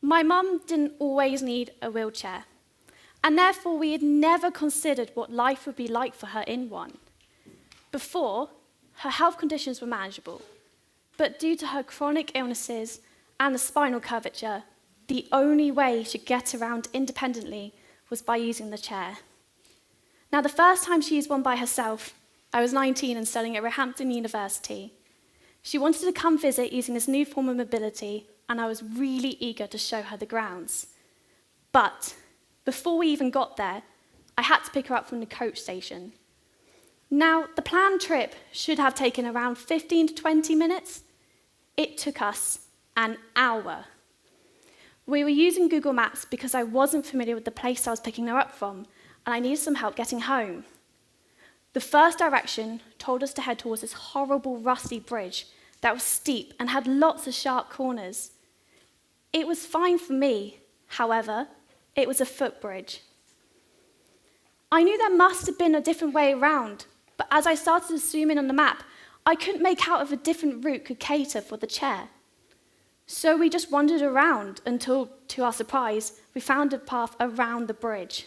My mum didn't always need a wheelchair, and therefore we had never considered what life would be like for her in one. Before, her health conditions were manageable, but due to her chronic illnesses and the spinal curvature, the only way she could get around independently was by using the chair. Now, the first time she used one by herself, I was 19 and studying at Roehampton University. She wanted to come visit using this new form of mobility, and I was really eager to show her the grounds. But before we even got there, I had to pick her up from the coach station. Now, the planned trip should have taken around 15 to 20 minutes. It took us an hour. We were using Google Maps because I wasn't familiar with the place I was picking her up from, and I needed some help getting home. The first direction told us to head towards this horrible rusty bridge that was steep and had lots of sharp corners. It was fine for me, however, it was a footbridge. I knew there must have been a different way around, but as I started to zoom in on the map, I couldn't make out if a different route could cater for the chair. So we just wandered around until, to our surprise, we found a path around the bridge.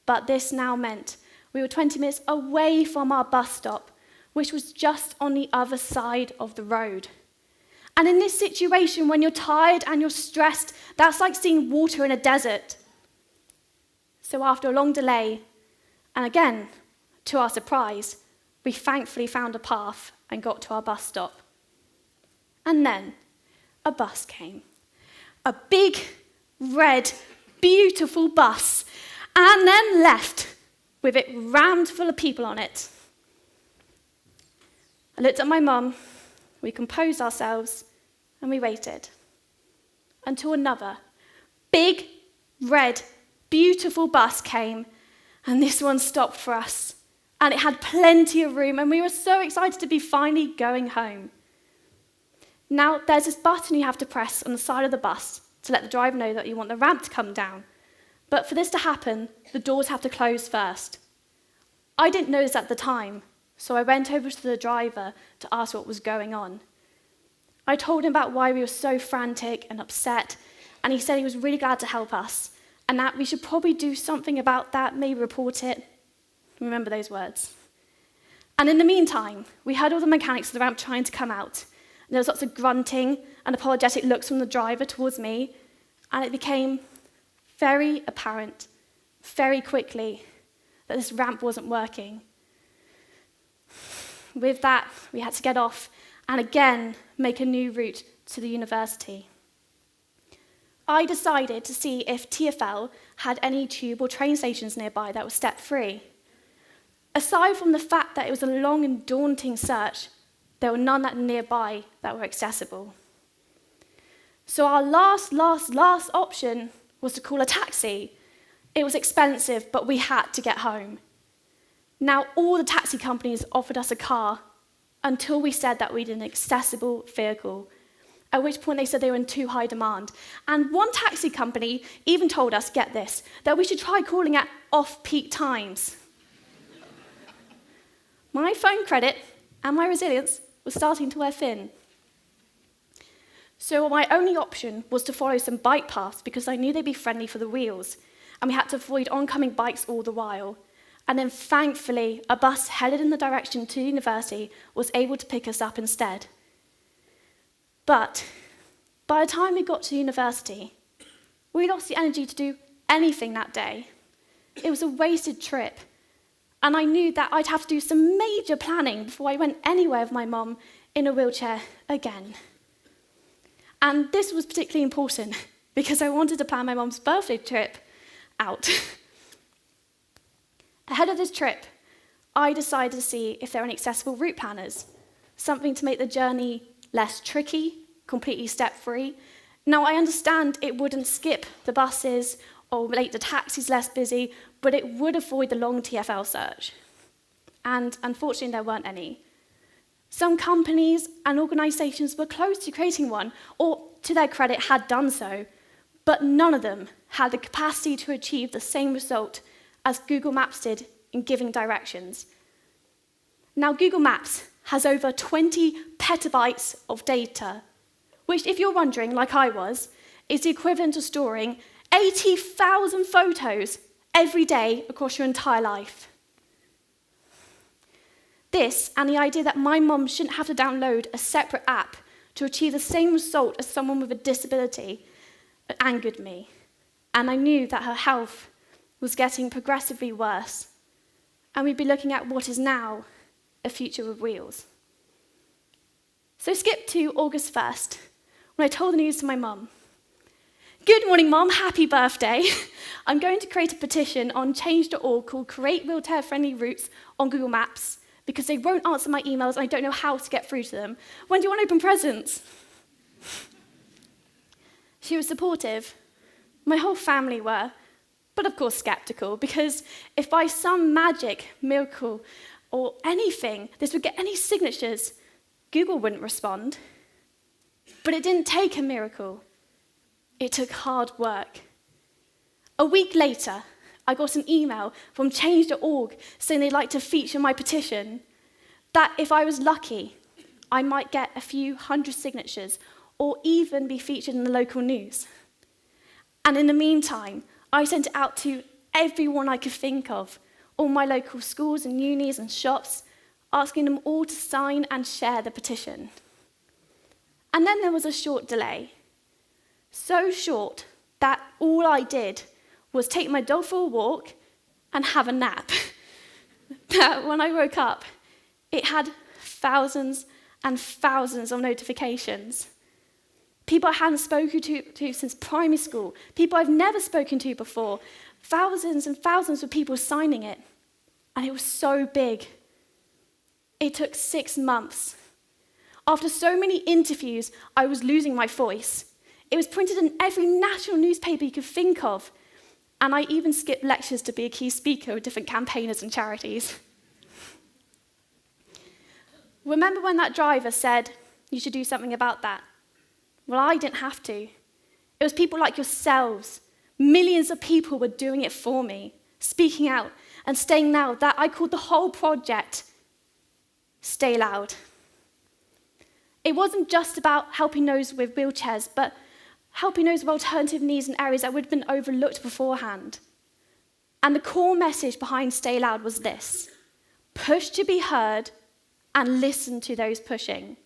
But this now meant we were 20 minutes away from our bus stop, which was just on the other side of the road. And in this situation, when you're tired and you're stressed, that's like seeing water in a desert. So after a long delay, and again, to our surprise, we thankfully found a path and got to our bus stop. And then a bus came. A big, red, beautiful bus, and then left with it rammed full of people on it. I looked at my mum, we composed ourselves, and we waited until another big, red, beautiful bus came, and this one stopped for us. And it had plenty of room, and we were so excited to be finally going home. Now, there's this button you have to press on the side of the bus to let the driver know that you want the ramp to come down. But for this to happen, the doors have to close first. I didn't know this at the time, so I went over to the driver to ask what was going on. I told him about why we were so frantic and upset, and he said he was really glad to help us, and that we should probably do something about that, maybe report it. Remember those words. And in the meantime, we heard all the mechanics of the ramp trying to come out. And there was lots of grunting and apologetic looks from the driver towards me, and it became very apparent, very quickly, that this ramp wasn't working. With that, we had to get off and again make a new route to the university. I decided to see if TfL had any tube or train stations nearby that were step-free. Aside from the fact that it was a long and daunting search, there were none that nearby that were accessible. So our last option was to call a taxi. It was expensive, but we had to get home. Now, all the taxi companies offered us a car until we said that we needed an accessible vehicle, at which point they said they were in too high demand. And one taxi company even told us, get this, that we should try calling at off-peak times. My phone credit and my resilience was starting to wear thin. So my only option was to follow some bike paths because I knew they'd be friendly for the wheels, and we had to avoid oncoming bikes all the while. And then thankfully, a bus headed in the direction to university was able to pick us up instead. But by the time we got to university, we lost the energy to do anything that day. It was a wasted trip. And I knew that I'd have to do some major planning before I went anywhere with my mum in a wheelchair again. And this was particularly important because I wanted to plan my mum's birthday trip out. Ahead of this trip, I decided to see if there were any accessible route planners, something to make the journey less tricky, completely step-free. Now, I understand it wouldn't skip the buses or make the taxis less busy, but it would avoid the long TfL search. And unfortunately, there weren't any. Some companies and organisations were close to creating one, or to their credit, had done so, but none of them had the capacity to achieve the same result as Google Maps did in giving directions. Now, Google Maps has over 20 petabytes of data, which, if you're wondering, like I was, is the equivalent of storing 80,000 photos every day across your entire life. This, and the idea that my mum shouldn't have to download a separate app to achieve the same result as someone with a disability, angered me. And I knew that her health was getting progressively worse, and we'd be looking at what is now a future with wheels. So skip to August 1st, when I told the news to my mum. Good morning, Mum, happy birthday. I'm going to create a petition on change.org called Create Wheelchair Friendly Routes on Google Maps, because they won't answer my emails and I don't know how to get through to them. When do you want to open presents? She was supportive. My whole family were, but of course skeptical, because if by some magic, miracle, or anything, this would get any signatures, Google wouldn't respond. But it didn't take a miracle. It took hard work. A week later, I got an email from change.org saying they'd like to feature my petition, that if I was lucky, I might get a few hundred signatures or even be featured in the local news. And in the meantime, I sent it out to everyone I could think of, all my local schools and unis and shops, asking them all to sign and share the petition. And then there was a short delay. So short that all I did was take my dog for a walk and have a nap. But when I woke up, it had thousands and thousands of notifications. People I hadn't spoken to since primary school, people I've never spoken to before, thousands and thousands of people signing it. And it was so big. It took 6 months. After so many interviews, I was losing my voice. It was printed in every national newspaper you could think of. And I even skipped lectures to be a key speaker with different campaigners and charities. Remember when that driver said, you should do something about that? Well, I didn't have to. It was people like yourselves. Millions of people were doing it for me, speaking out and staying loud. That I called the whole project Stay Loud. It wasn't just about helping those with wheelchairs, but helping those with alternative needs in areas that would have been overlooked beforehand. And the core message behind Stay Loud was this: push to be heard and listen to those pushing.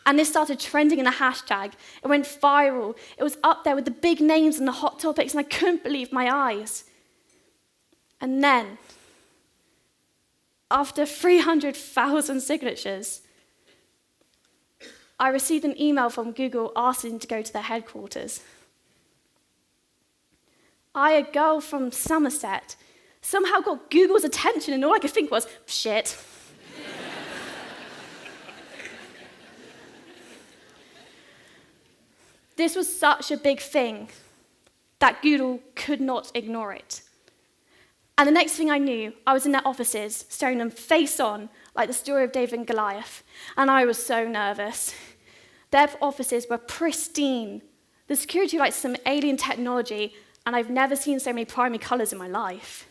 And this started trending in a hashtag. It went viral. It was up there with the big names and the hot topics, and I couldn't believe my eyes. And then, after 300,000 signatures, I received an email from Google asking to go to their headquarters. I, a girl from Somerset, somehow got Google's attention, and all I could think was, shit. This was such a big thing that Google could not ignore it. And the next thing I knew, I was in their offices, staring them face on, like the story of David and Goliath, and I was so nervous. Their offices were pristine. The security was like some alien technology, and I've never seen so many primary colours in my life.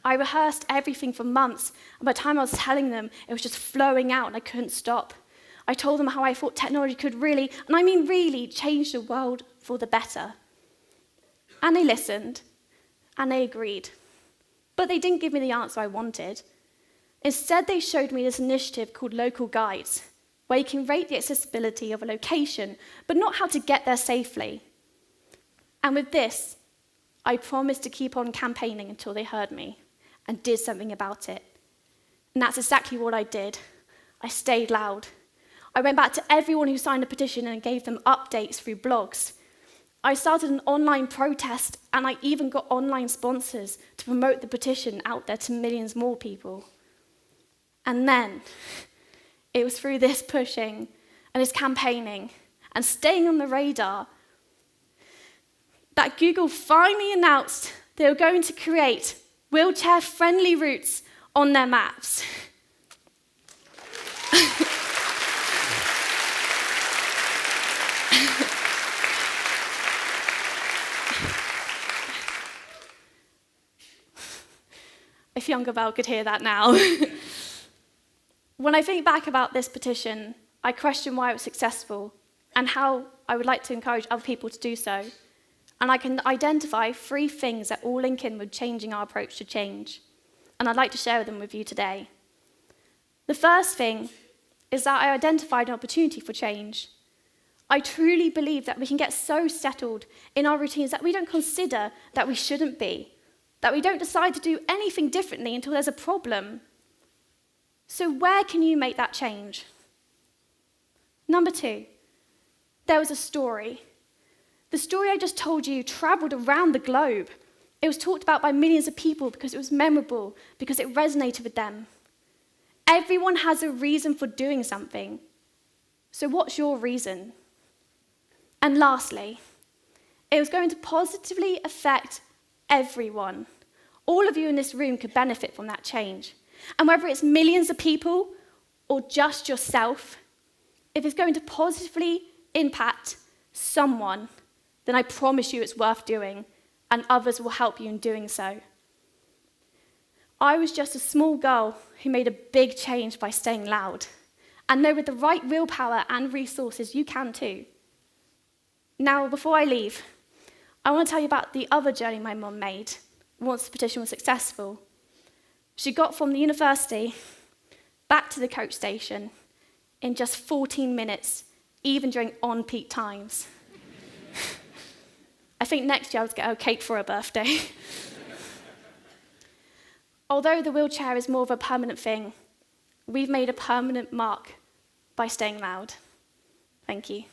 I rehearsed everything for months, and by the time I was telling them, it was just flowing out, and I couldn't stop. I told them how I thought technology could really, and I mean really, change the world for the better. And they listened, and they agreed. But they didn't give me the answer I wanted. Instead, they showed me this initiative called Local Guides, where you can rate the accessibility of a location, but not how to get there safely. And with this, I promised to keep on campaigning until they heard me and did something about it. And that's exactly what I did. I stayed loud. I went back to everyone who signed a petition and gave them updates through blogs. I started an online protest, and I even got online sponsors to promote the petition out there to millions more people. And then, it was through this pushing and this campaigning and staying on the radar that Google finally announced they were going to create wheelchair-friendly routes on their maps. If younger Val could hear that now. When I think back about this petition, I question why it was successful and how I would like to encourage other people to do so. And I can identify 3 things that all link in with changing our approach to change. And I'd like to share them with you today. The first thing is that I identified an opportunity for change. I truly believe that we can get so settled in our routines that we don't consider that we shouldn't be, that we don't decide to do anything differently until there's a problem. So where can you make that change? Number 2, there was a story. The story I just told you traveled around the globe. It was talked about by millions of people because it was memorable, because it resonated with them. Everyone has a reason for doing something. So what's your reason? And lastly, it was going to positively affect everyone. All of you in this room could benefit from that change. And whether it's millions of people or just yourself, if it's going to positively impact someone, then I promise you it's worth doing, and others will help you in doing so. I was just a small girl who made a big change by staying loud. And know with the right willpower and resources, you can too. Now, before I leave, I want to tell you about the other journey my mum made once the petition was successful. She got from the university back to the coach station in just 14 minutes, even during on-peak times. I think next year I would get her a cake for her birthday. Although the wheelchair is more of a permanent thing, we've made a permanent mark by staying loud. Thank you.